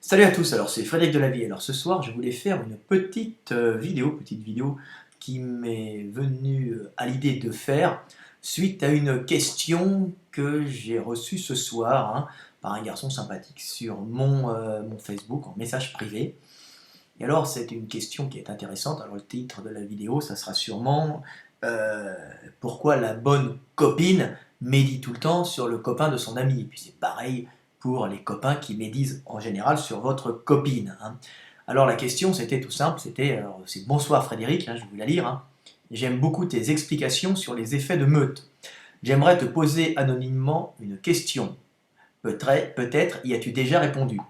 Salut à tous, alors c'est Frédéric Delavie. Alors ce soir, je voulais faire une petite vidéo qui m'est venue à l'idée de faire suite à une question que j'ai reçue ce soir par un garçon sympathique sur mon Facebook en message privé. Et alors c'est une question qui est intéressante. Alors le titre de la vidéo, ça sera sûrement euh, pourquoi la bonne copine médit tout le temps sur le copain de son ami. Et puis c'est pareil pour les copains qui médisent en général sur votre copine. Alors la question c'était tout simple, c'est bonsoir Frédéric, je vais vous la lire. J'aime beaucoup tes explications sur les effets de meute. J'aimerais te poser anonymement une question. Peut-être y as-tu déjà répondu.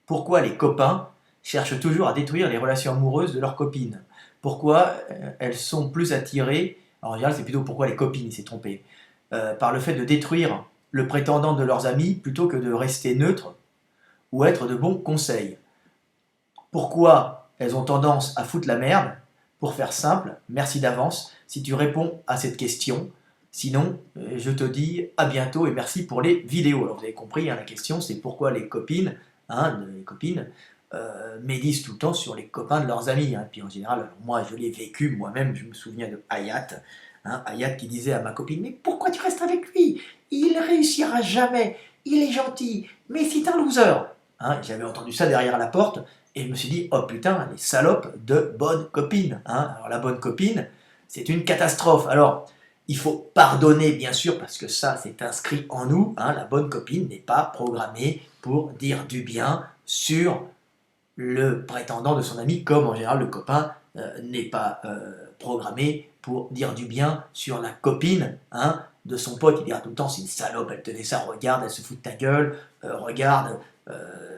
Pourquoi les copains cherchent toujours à détruire les relations amoureuses de leurs copines? Pourquoi elles sont plus attirées, en général c'est plutôt pourquoi les copines, il s'est trompé, par le fait de détruire le prétendant de leurs amis plutôt que de rester neutres ou être de bons conseils. Pourquoi elles ont tendance à foutre la merde? Pour faire simple, merci d'avance si tu réponds à cette question. Sinon, je te dis à bientôt et merci pour les vidéos. Alors vous avez compris, la question c'est pourquoi les copines, médisent tout le temps sur les copains de leurs amis. Puis en général, alors moi je l'ai vécu moi-même, je me souviens de Hayat, Hayat qui disait à ma copine, mais pourquoi tu restes avec lui? Il réussira jamais, il est gentil, mais c'est un loser. J'avais entendu ça derrière la porte, et je me suis dit, oh putain, les salopes de bonne copine. Alors la bonne copine, c'est une catastrophe. Alors, il faut pardonner, bien sûr, parce que ça, c'est inscrit en nous. La bonne copine n'est pas programmée pour dire du bien sur le prétendant de son ami, comme en général le copain n'est pas programmé pour dire du bien sur la copine de son pote. Il dira tout le temps, c'est une salope, elle te fait ça, regarde, elle se fout de ta gueule, regarde,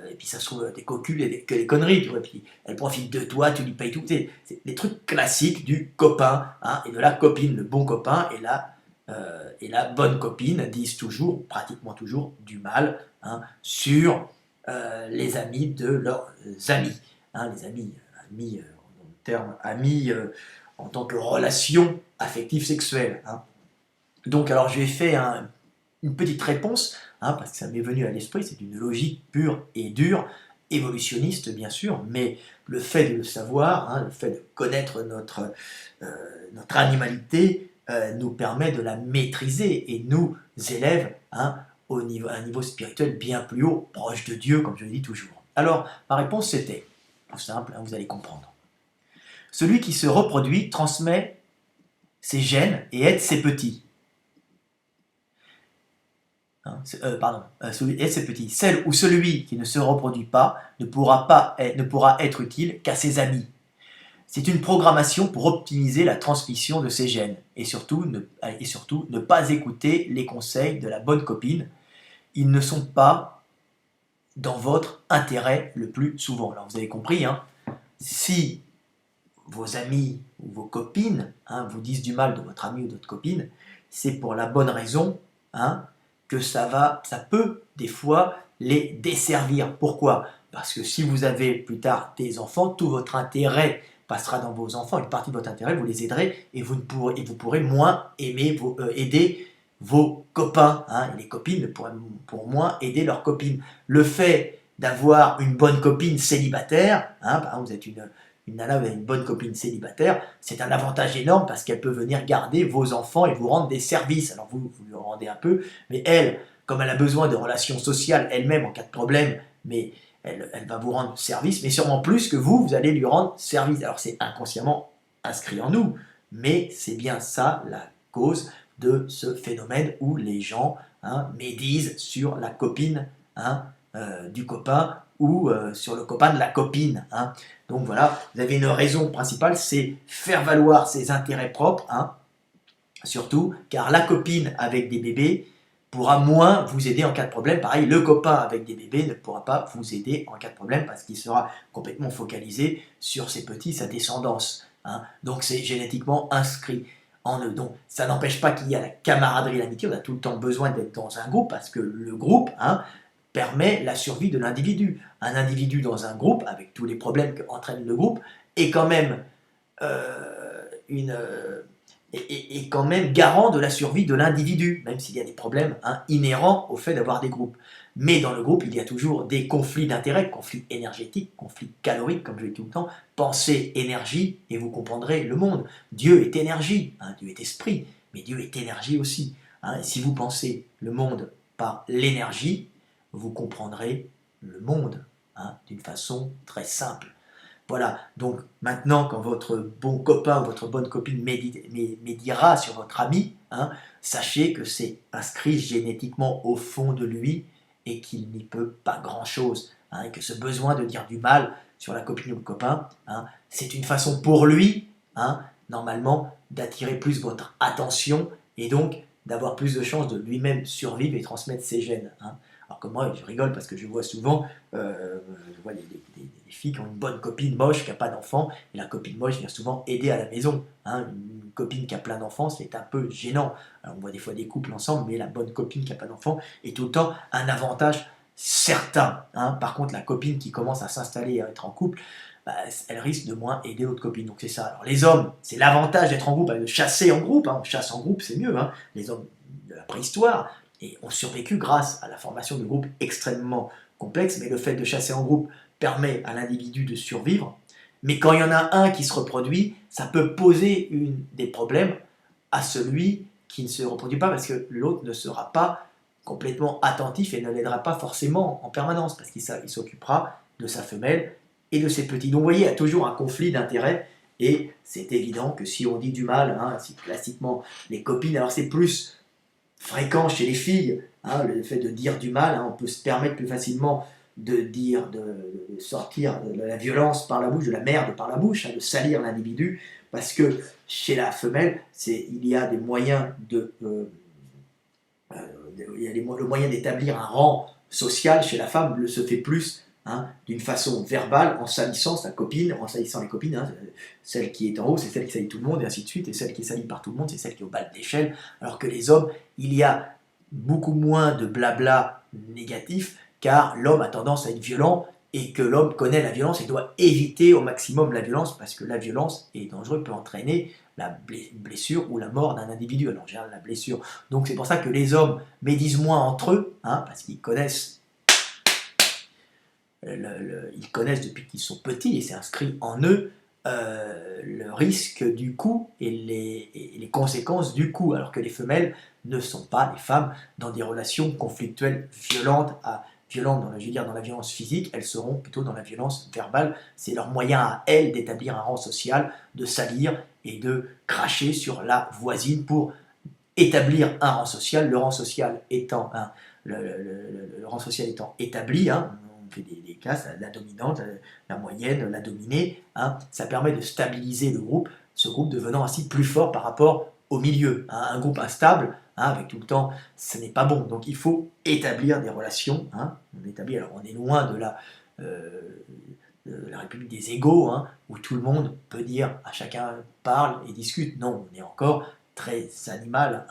et puis ça se trouve des cocules et que des conneries, tu vois, puis elle profite de toi, tu lui payes tout, c'est les trucs classiques du copain et de la copine. Le bon copain et la bonne copine disent toujours, pratiquement toujours, du mal sur les amis de leurs amis. Les amis en termes amis en tant que relation affective sexuelle. Donc alors je vais faire une petite réponse, parce que ça m'est venu à l'esprit, c'est une logique pure et dure, évolutionniste bien sûr, mais le fait de le savoir, le fait de connaître notre animalité, nous permet de la maîtriser et nous élève à un niveau spirituel bien plus haut, proche de Dieu, comme je le dis toujours. Alors, ma réponse c'était, tout simple, vous allez comprendre. Celui qui se reproduit transmet ses gènes et aide ses petits. Ses petits. Celle ou celui qui ne se reproduit pas ne pourra être utile qu'à ses amis. C'est une programmation pour optimiser la transmission de ses gènes et surtout ne pas écouter les conseils de la bonne copine. Ils ne sont pas dans votre intérêt le plus souvent. Alors vous avez compris, si vos amis ou vos copines vous disent du mal de votre ami ou de votre copine, c'est pour la bonne raison que ça peut des fois les desservir. Pourquoi? Parce que si vous avez plus tard des enfants, tout votre intérêt passera dans vos enfants, une partie de votre intérêt, vous les aiderez et vous pourrez moins aider vos copains. Et les copines pourront moins aider leurs copines. Le fait d'avoir une bonne copine célibataire, par exemple vous êtes une nana, vous avez une bonne copine célibataire, c'est un avantage énorme parce qu'elle peut venir garder vos enfants et vous rendre des services. Alors vous lui rendez un peu, mais elle, comme elle a besoin de relations sociales elle-même en cas de problème, mais elle va vous rendre service, mais sûrement plus que vous allez lui rendre service. Alors c'est inconsciemment inscrit en nous, mais c'est bien ça la cause de ce phénomène où les gens médisent sur la copine du copain ou sur le copain de la copine. Donc voilà, vous avez une raison principale, c'est faire valoir ses intérêts propres, surtout, car la copine avec des bébés pourra moins vous aider en cas de problème. Pareil, le copain avec des bébés ne pourra pas vous aider en cas de problème parce qu'il sera complètement focalisé sur ses petits, sa descendance. Donc c'est génétiquement inscrit en eux. Donc ça n'empêche pas qu'il y a la camaraderie, l'amitié, on a tout le temps besoin d'être dans un groupe parce que le groupe permet la survie de l'individu. Un individu dans un groupe, avec tous les problèmes qu'entraîne le groupe, est quand même est quand même garant de la survie de l'individu, même s'il y a des problèmes inhérents au fait d'avoir des groupes. Mais dans le groupe, il y a toujours des conflits d'intérêts, conflits énergétiques, conflits caloriques, comme je dis tout le temps. Pensez énergie et vous comprendrez le monde. Dieu est énergie, Dieu est esprit, mais Dieu est énergie aussi. Et si vous pensez le monde par l'énergie, vous comprendrez le monde d'une façon très simple. Voilà, donc maintenant quand votre bon copain ou votre bonne copine médira sur votre ami, sachez que c'est inscrit génétiquement au fond de lui et qu'il n'y peut pas grand-chose. Et que ce besoin de dire du mal sur la copine ou le copain, c'est une façon pour lui, normalement, d'attirer plus votre attention et donc d'avoir plus de chances de lui-même survivre et transmettre ses gènes. Alors que moi, je rigole parce que je vois souvent, je vois des filles qui ont une bonne copine moche qui n'a pas d'enfant, et la copine moche vient souvent aider à la maison. Une copine qui a plein d'enfants, c'est un peu gênant. Alors, on voit des fois des couples ensemble, mais la bonne copine qui n'a pas d'enfant est tout le temps un avantage certain. Par contre, la copine qui commence à s'installer et à être en couple, elle risque de moins aider l'autre copine. Donc c'est ça. Alors les hommes, c'est l'avantage d'être en groupe, de chasser en groupe. On chasse en groupe, c'est mieux. Les hommes de la préhistoire et ont survécu grâce à la formation de groupes extrêmement complexes, mais le fait de chasser en groupe permet à l'individu de survivre. Mais quand il y en a un qui se reproduit, ça peut poser des problèmes à celui qui ne se reproduit pas, parce que l'autre ne sera pas complètement attentif et ne l'aidera pas forcément en permanence, parce qu'il s'occupera de sa femelle et de ses petits. Donc vous voyez, il y a toujours un conflit d'intérêts, et c'est évident que si on dit du mal, si classiquement les copines, alors c'est plus fréquent chez les filles, le fait de dire du mal, on peut se permettre plus facilement de sortir de la violence par la bouche, de la merde par la bouche, de salir l'individu, parce que chez la femelle, il y a des moyens le moyen d'établir un rang social. Chez la femme, se fait plus d'une façon verbale, en salissant sa copine, en salissant les copines. Celle qui est en haut, c'est celle qui salit tout le monde, et ainsi de suite, et celle qui est salie par tout le monde, c'est celle qui est au bas de l'échelle, alors que les hommes, il y a beaucoup moins de blabla négatif, car l'homme a tendance à être violent, et que l'homme connaît la violence et doit éviter au maximum la violence, parce que la violence est dangereuse, peut entraîner la blessure ou la mort d'un individu, alors en général la blessure. Donc c'est pour ça que les hommes médisent moins entre eux, parce qu'ils connaissent ils connaissent depuis qu'ils sont petits, et c'est inscrit en eux, le risque du coup et les conséquences du coup, alors que les femelles ne sont pas, les femmes, dans des relations conflictuelles violentes, dans la violence physique, elles seront plutôt dans la violence verbale. C'est leur moyen à elles d'établir un rang social, de salir et de cracher sur la voisine pour établir un rang social, le rang social étant, le rang social étant établi, on fait des classes, la dominante, la moyenne, la dominée, ça permet de stabiliser le groupe, ce groupe devenant ainsi plus fort par rapport au milieu. Un groupe instable, avec tout le temps, ce n'est pas bon. Donc il faut établir des relations. On est loin de la République des égaux, où tout le monde peut dire, à chacun parle et discute. Non, on est encore très animal.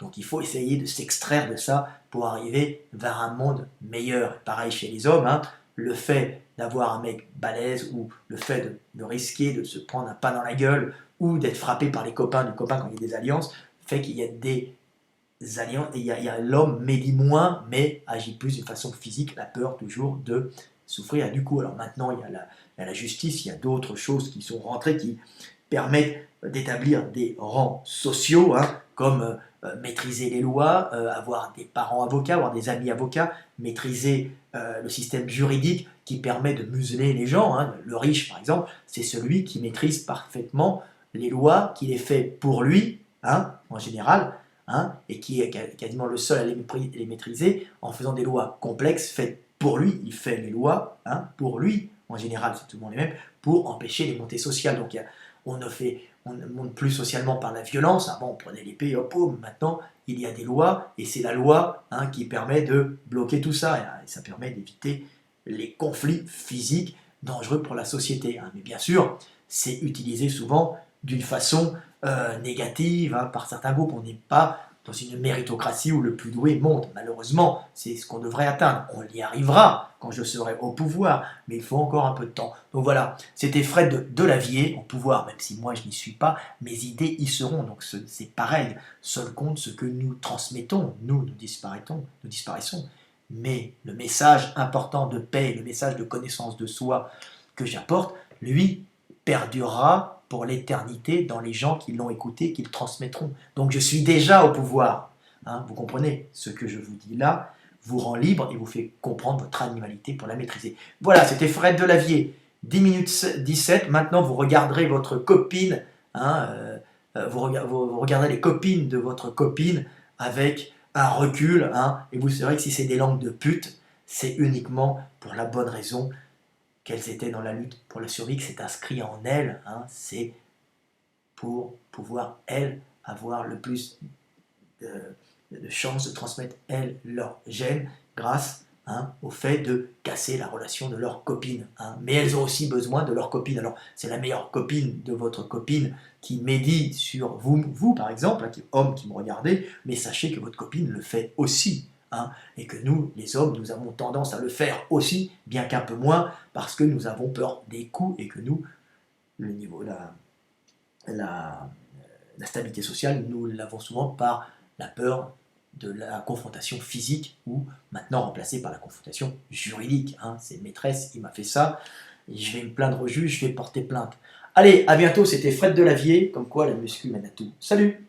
Donc il faut essayer de s'extraire de ça pour arriver vers un monde meilleur. Pareil chez les hommes, le fait d'avoir un mec balèze, ou le fait de risquer de se prendre un pain dans la gueule, ou d'être frappé par les copains du copain quand il y a des alliances, fait qu'il y a des alliances, et l'homme médit moins, mais agit plus d'une façon physique, la peur toujours de souffrir. Du coup, alors maintenant il y a la justice, il y a d'autres choses qui sont rentrées qui permettent d'établir des rangs sociaux, comme maîtriser les lois, avoir des parents avocats, avoir des amis avocats, maîtriser le système juridique qui permet de museler les gens. Le riche, par exemple, c'est celui qui maîtrise parfaitement les lois, qui les fait pour lui, en général, et qui est quasiment le seul à les maîtriser en faisant des lois complexes faites pour lui. Il fait les lois pour lui, en général, c'est tout le monde les mêmes, pour empêcher les montées sociales. Donc on ne monte plus socialement par la violence. Avant, on prenait l'épée, hop, maintenant, il y a des lois, et c'est la loi qui permet de bloquer tout ça, et ça permet d'éviter les conflits physiques dangereux pour la société. Mais bien sûr, c'est utilisé souvent d'une façon négative par certains groupes. On n'est pas dans une méritocratie où le plus doué monte. Malheureusement, c'est ce qu'on devrait atteindre. On y arrivera quand je serai au pouvoir, mais il faut encore un peu de temps. Donc voilà, c'était Fred de Delavier, au pouvoir, même si moi je n'y suis pas, mes idées y seront. Donc c'est pareil, seul compte ce que nous transmettons, nous disparaissons. Mais le message important de paix, le message de connaissance de soi que j'apporte, lui, perdurera pour l'éternité dans les gens qui l'ont écouté, qui le transmettront. Donc je suis déjà au pouvoir. Hein, vous comprenez, ce que je vous dis là vous rend libre et vous fait comprendre votre animalité pour la maîtriser. Voilà, c'était Fred Delavier, 10 minutes 17. Maintenant, vous regarderez votre copine, hein, vous regarderez les copines de votre copine avec un recul, hein, et vous saurez que si c'est des langues de pute, c'est uniquement pour la bonne raison qu'elles étaient dans la lutte pour la survie, que c'est inscrit en elles, hein, c'est pour pouvoir, elles, avoir le plus de chances de transmettre, elles, leur gène grâce, hein, au fait de casser la relation de leur copine. Hein. Mais elles ont aussi besoin de leur copine. Alors, c'est la meilleure copine de votre copine qui médit sur vous par exemple, hein, homme qui me regardez, mais sachez que votre copine le fait aussi. Hein, et que nous, les hommes, nous avons tendance à le faire aussi, bien qu'un peu moins, parce que nous avons peur des coups et que nous, le niveau, la stabilité sociale, nous l'avons souvent par la peur de la confrontation physique ou maintenant remplacée par la confrontation juridique. Hein. C'est maîtresse, il m'a fait ça, et je vais me plaindre au juge, je vais porter plainte. Allez, à bientôt, c'était Fred Delavier, comme quoi la muscu mène à tout. Salut!